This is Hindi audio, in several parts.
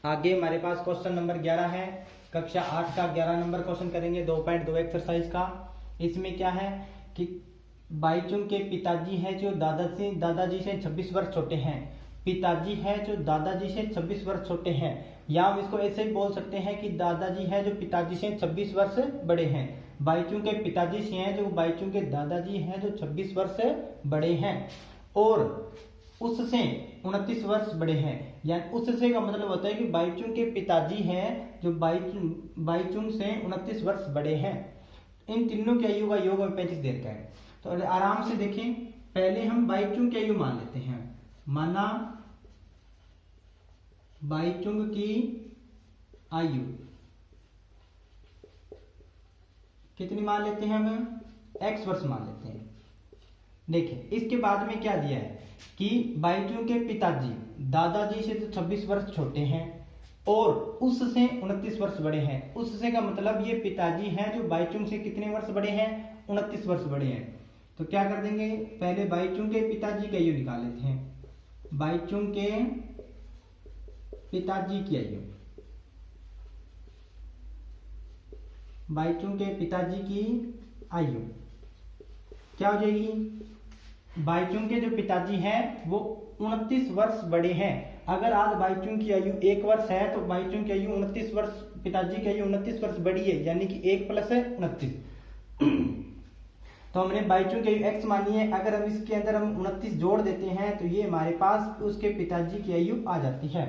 आगे हमारे पास क्वेश्चन नंबर 11 है, कक्षा 8 का 11 नंबर क्वेश्चन करेंगे 2.2 एक्सरसाइज का। इसमें क्या है कि बाईचुंग के पिताजी हैं जो दादाजी से 26 वर्ष छोटे हैं। पिताजी है जो दादाजी से 26 वर्ष छोटे हैं, या हम इसको ऐसे भी बोल सकते हैं कि दादाजी है जो पिताजी से 26 वर्ष बड़े हैं। बाईचुंग के पिताजी से हैं जो बाईचुंग के दादाजी हैं जो 26 वर्ष बड़े हैं, और उससे 29 वर्ष बड़े हैं। यानी उससे का मतलब होता है कि बाईचुंग के पिताजी हैं जो बाईचुंग से 29 वर्ष बड़े हैं। इन तीनों की आयु का योग 35 देर का है। तो आराम से देखें, पहले हम बाईचुंग की आयु मान लेते हैं। माना बाईचुंग की आयु कितनी मान लेते हैं हम, x वर्ष मान लेते हैं। देखिए इसके बाद में क्या दिया है कि बाईचुंग के पिताजी दादाजी से तो 26 वर्ष छोटे हैं और उससे 29 वर्ष बड़े हैं। उससे का मतलब ये पिताजी हैं जो बाईचुंग से कितने वर्ष बड़े हैं, 29 वर्ष बड़े हैं। तो क्या कर देंगे, पहले बाईचुंग के पिताजी की आयु निकाल लेते हैं। बाईचुंग के पिताजी की आयु, बाईचुंग के पिताजी की आयु क्या हो जाएगी, बाईचुंग के जो पिताजी हैं वो 29 वर्ष बड़े हैं। अगर आज बाईचुंग की आयु 1 वर्ष है तो बाईचुंग की आयु 29 वर्ष, पिताजी की आयु 29 वर्ष बड़ी है, यानी कि 1 + 29। तो हमने बाईचुंग की आयु x मानी है। अगर हम इसके अंदर हम 29 जोड़ देते हैं तो ये हमारे पास उसके पिताजी की आयु आ जाती है।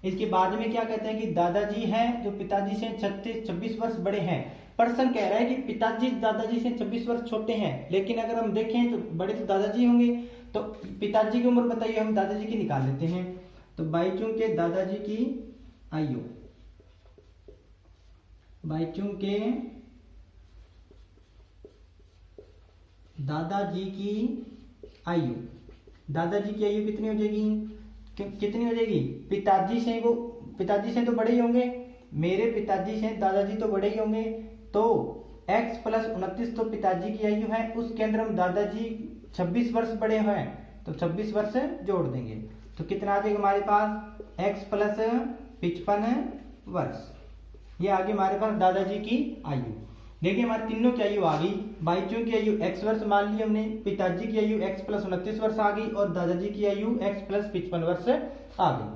इसके बाद में क्या कहते हैं कि दादाजी हैं जो पिताजी से 26 वर्ष बड़े हैं। प्रश्न कह रहा है कि पिताजी दादाजी से 26 वर्ष छोटे हैं, लेकिन अगर हम देखें तो बड़े तो दादाजी होंगे। तो पिताजी की उम्र बताइए, हम दादाजी की निकाल लेते हैं। तो बाईचुंग के दादाजी की आयु, बाईचुंग के दादाजी की आयु, दादाजी की आयु कितनी हो जाएगी, कितनी हो जाएगी, पिताजी से तो बड़े ही होंगे, मेरे पिताजी से दादाजी तो बड़े ही होंगे। तो x + 29 तो पिताजी की आयु है, उसके अंदर हम दादाजी 26 वर्ष बड़े हैं तो 26 वर्ष जोड़ देंगे। तो कितना आ जाएगा हमारे पास, x + 55 वर्ष। ये आगे हमारे पास दादाजी की आयु। देखिए हमारे तीनों की आयु आ गई। बाईचुंग की आयु x वर्ष मान ली हमने, पिताजी की आयु x + 29 वर्ष आ गई और दादाजी की आयु x + 55 वर्ष आ गई।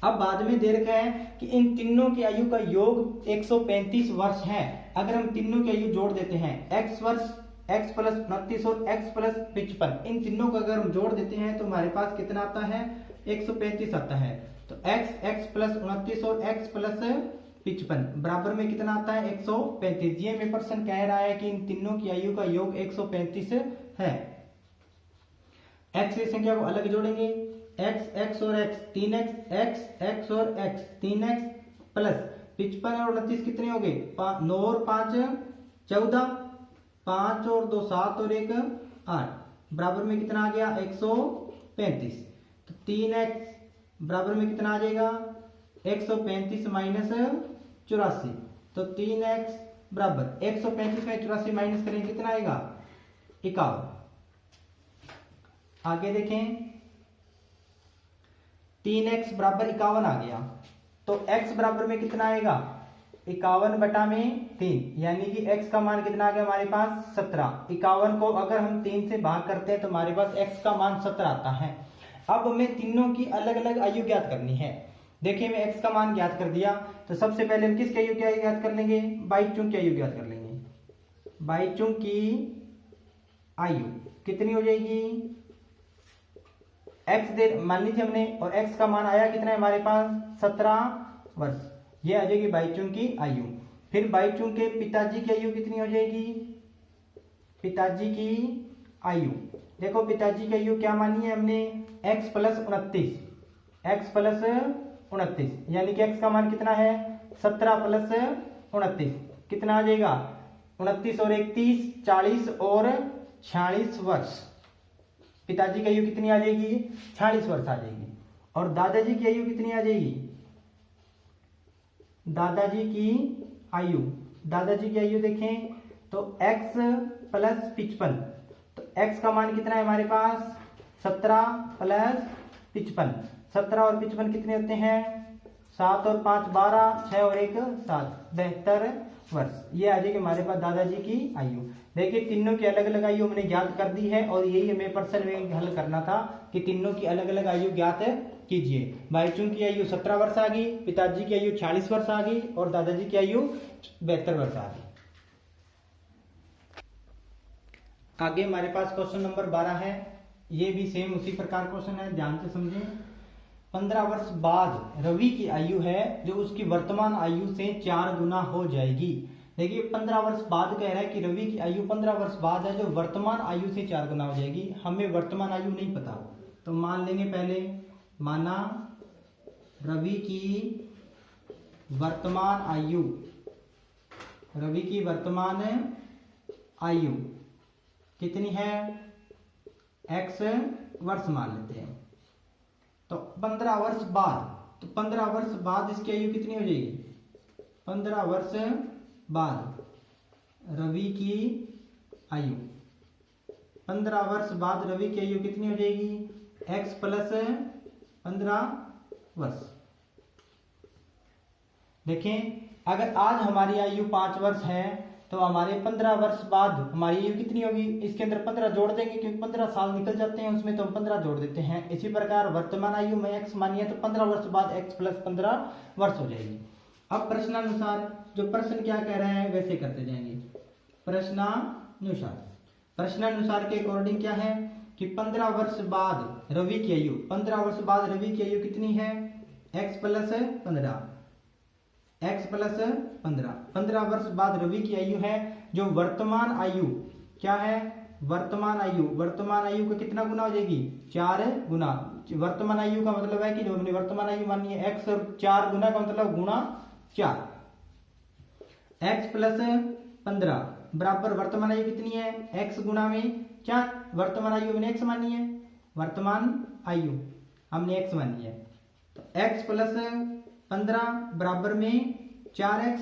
अब बाद में दे रखा है कि इन तीनों की आयु का योग 135 वर्ष है। अगर हम तीनों की आयु जोड़ देते हैं, x वर्ष, x + 29 और x + 55, इन तीनों को अगर हम जोड़ देते हैं तो हमारे पास कितना आता है, 135 आता है। तो x + 29 और x + 55 बराबर में कितना आता है, 135। ये में प्रश्न कह रहा है कि इन तीनों की आयु का योग 135 है। x की संख्या को अलग जोड़ेंगे, x और x 3x, x और x 3x प्लस 55 और 29 कितने हो गए, 9 और 5 14, 5 और 2 7 और 1 8, बराबर में कितना आ गया, 135। तो 3x बराबर में कितना आ जाएगा, 135 - 84। तो 3x बराबर 135 में 84 माइनस करें कितना आएगा, 51। आगे देखें, 3x बराबर 51 आ गया। तो x बराबर में कितना आएगा, 51/3, यानी कि x का मान कितना आ गया हमारे पास, 17। 51 को अगर हम 3 से भाग करते हैं तो हमारे पास x का मान 17 आता है। अब हमें तीनों की अलग अलग आयु ज्ञात करनी है। देखिए मैं x का मान ज्ञात कर दिया, तो सबसे पहले हम किसकी आयु ज्ञात कर लेंगे, बाईचुंग की आयु ज्ञात कर लेंगे। बाईचुंग की आयु कितनी हो जाएगी, x दे मान लीजिए हमने, और x का मान आया कितना है हमारे पास, 17 वर्ष। ये आ जाएगी बाईचुंग की आयु। फिर बाईचुंग के पिताजी की आयु कितनी हो जाएगी, पिताजी की आयु, देखो पिताजी की आयु क्या मानी है हमने, x + 29, x + 29, यानी कि x का मान कितना है, 17 + 29 कितना आ जाएगा, 29 और 1 30, 40 और 46 वर्ष। पिताजी की आयु कितनी आ जाएगी, 46 वर्ष आ जाएगी। और दादाजी की आयु कितनी आ जाएगी, दादाजी की आयु, दादाजी की आयु देखें तो x + 55, तो x का मान कितना है हमारे पास, 17 + 55, 17 और 55 कितने होते हैं, 7 और 5 12, 6 और 1 7, 72 वर्ष। ये आ जाएगी हमारे पास दादाजी की आयु। देखिए तीनों की अलग अलग आयु हमने ज्ञात कर दी है, और यही हमें प्रश्न में हल करना था कि तीनों की अलग अलग आयु ज्ञात कीजिए। भाईचुंग की आयु 17 वर्ष आ गई, पिताजी की आयु 40 वर्ष आ गई, और दादाजी की आयु 72 वर्ष आ गई। आगे हमारे पास क्वेश्चन नंबर 12 है। ये भी सेम उसी प्रकार क्वेश्चन है, ध्यान से समझें। 15 वर्ष बाद रवि की आयु है जो उसकी वर्तमान आयु से 4 गुना हो जाएगी। देखिए 15 वर्ष बाद कह रहा है कि रवि की आयु 15 वर्ष बाद है जो वर्तमान आयु से 4 गुना हो जाएगी। हमें वर्तमान आयु नहीं पता, तो मान लेंगे पहले, माना रवि की वर्तमान आयु, रवि की वर्तमान आयु कितनी है, x वर्ष मान लेते हैं। तो 15 वर्ष बाद, तो 15 वर्ष बाद इसकी आयु कितनी हो जाएगी, 15 वर्ष बाद रवि की आयु, 15 वर्ष बाद रवि की आयु कितनी हो जाएगी, x प्लस 15 वर्ष। देखें अगर आज हमारी आयु 5 वर्ष है तो हमारे 15 वर्ष बाद हमारी आयु कितनी होगी, इसके अंदर 15 जोड़ देंगे क्योंकि 15 साल निकल जाते हैं उसमें, तो हम 15 जोड़ देते हैं। इसी प्रकार वर्तमान आयु में x मानिए तो 15 वर्ष बाद x प्लस 15 वर्ष हो जाएगी। अब प्रश्नानुसार जो प्रश्न क्या कह रहे हैं वैसे करते जाएंगे। प्रश्नानुसार, प्रश्नानुसार के अकॉर्डिंग क्या है कि 15 वर्ष बाद रवि की आयु, 15 वर्ष बाद रवि की आयु कितनी है, x प्लस 15, x प्लस 15। 15 वर्ष बाद रवि की आयु है जो वर्तमान आयु क्या है, वर्तमान आयु, वर्तमान आयु का कितना गुना हो जाएगी, 4 गुना। वर्तमान आयु का मतलब है कि जो हमने वर्तमान आयु मानी है x, और 4 गुना का मतलब गुना 4, x प्लस 15 बराबर वर्तमान आयु कितनी है, x गुना में 4। वर्तमान आयु हमने x मानी है, वर्तमान आयु हमने x मानी है, तो x प्लस 15 बराबर में 4x।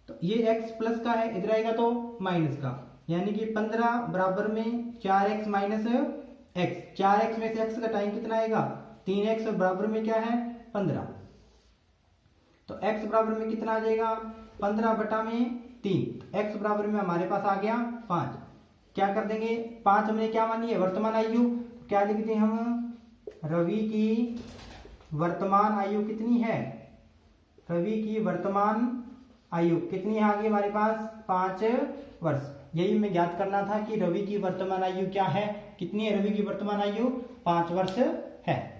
तो ये x प्लस का है, इधर आएगा तो माइनस का, यानी कि 15 बराबर में 4x माइनस x। 4x में से x का टाइम कितना आएगा, 3x, बराबर में क्या है 15। तो x बराबर में कितना आ जाएगा, 15 बटा में 3, x बराबर में हमारे पास आ गया 5। क्या कर देंगे, 5 हमने क्या मानी है, वर्तमान आयु, क्या लिखते हैं हम, रवि की वर्तमान आयु कितनी है, रवि की वर्तमान आयु कितनी आ गई हमारे पास, 5 वर्ष। यही हमें ज्ञात करना था कि रवि की वर्तमान आयु क्या है, कितनी है रवि की वर्तमान आयु, 5 वर्ष है।